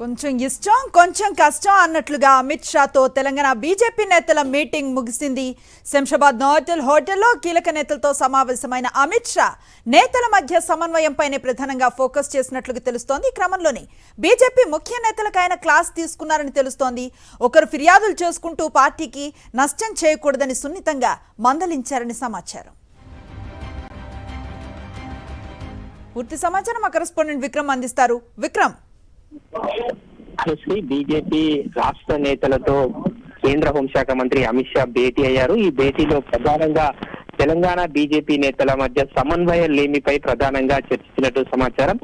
కొంచెం ఇష్టం కొంచెం కష్టం అన్నట్లుగా అమిత్ షాతో తెలంగాణ బీజేపీ నేతల మీటింగ్ ముగిసింది. శంషాబాద్ నోటల్ హోటల్లో కీలక నేతలతో సమావేశమైన అమిత్ షా నేతల మధ్య సమన్వయంపైనే ప్రధానంగా ఫోకస్ చేసినట్లుగా తెలుస్తోంది. ఈ క్రమంలోనే బీజేపీ ముఖ్య నేతలకు ఆయన క్లాస్ తీసుకున్నారని తెలుస్తోంది. ఒకరు ఫిర్యాదులు చేసుకుంటూ పార్టీకి నష్టం చేయకూడదని సున్నితంగా మందలించారని సమాచారం. పూర్తి సమాచారం మా కరెస్పాండెంట్ విక్రమ్ అందిస్తారు. విక్రమ్, బీజేపీ రాష్ట్ర నేతలతో కేంద్ర హోంశాఖ మంత్రి అమిత్ షా భేటీ అయ్యారు. ఈ భేటీలో ప్రధానంగా తెలంగాణ బీజేపీ నేతల మధ్య సమన్వయ లేమిపై ప్రధానంగా చర్చించినట్టు సమాచారం.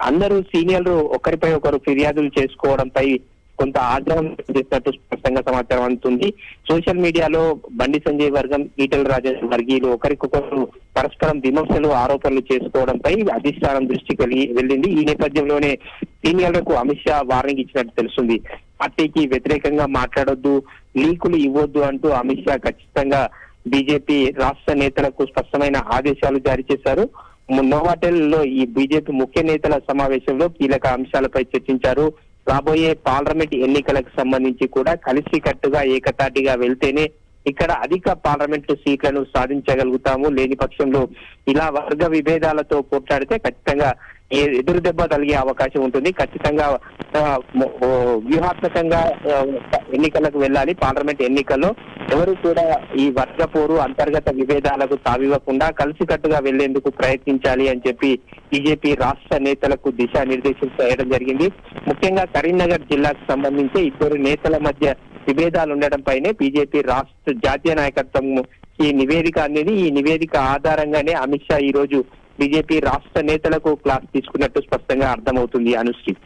అందరూ సీనియర్లు ఒకరిపై ఒకరు ఫిర్యాదులు చేసుకోవడంపై కొంత ఆగ్రహం చేసినట్టు స్పష్టంగా సమాచారం అందుతుంది. సోషల్ మీడియాలో బండి సంజయ్ వర్గం, ఈటెల రాజేందర్ వర్గీయులు ఒకరికొకరు పరస్పరం విమర్శలు, ఆరోపణలు చేసుకోవడంపై అధిష్టానం దృష్టికి వెళ్ళింది. ఈ నేపథ్యంలోనే సీనియర్లకు అమిత్ షా వార్నింగ్ ఇచ్చినట్టు తెలుస్తుంది. పార్టీకి వ్యతిరేకంగా మాట్లాడొద్దు, లీకులు ఇవ్వొద్దు అంటూ అమిత్ షా ఖచ్చితంగా బీజేపీ రాష్ట్ర నేతలకు స్పష్టమైన ఆదేశాలు జారీ చేశారు. నోవాటెల్ లో ఈ బీజేపీ ముఖ్య నేతల సమావేశంలో కీలక అంశాలపై చర్చించారు. రాబోయే పార్లమెంట్ ఎన్నికలకు సంబంధించి కూడా కలిసికట్టుగా ఏకతాటిగా వెళ్తేనే ఇక్కడ అధిక పార్లమెంటు సీట్లను సాధించగలుగుతాము. లేని పక్షంలో ఇలా వర్గ విభేదాలతో పోట్లాడితే ఖచ్చితంగా ఎదురు దెబ్బ తగిలే అవకాశం ఉంటుంది. ఖచ్చితంగా వ్యూహాత్మకంగా ఎన్నికలకు వెళ్ళాలి. పార్లమెంట్ ఎన్నికల్లో ఎవరు కూడా ఈ వర్గ పోరు, అంతర్గత విభేదాలకు తావివ్వకుండా కలిసికట్టుగా వెళ్లేందుకు ప్రయత్నించాలి అని చెప్పి బీజేపీ రాష్ట్ర నేతలకు దిశానిర్దేశం చేయడం జరిగింది. ముఖ్యంగా కరీంనగర్ జిల్లాకు సంబంధించి ఇద్దరు నేతల మధ్య విభేదాలు ఉండడంపైనే బీజేపీ రాష్ట్ర జాతీయ నాయకత్వం ఈ నివేదిక అనేది, ఈ నివేదిక ఆధారంగానే అమిత్ షా ఈ రోజు బీజేపీ రాష్ట్ర నేతలకు క్లాస్ తీసుకున్నట్టు స్పష్టంగా అర్థమవుతుంది. అనుశ్రీ.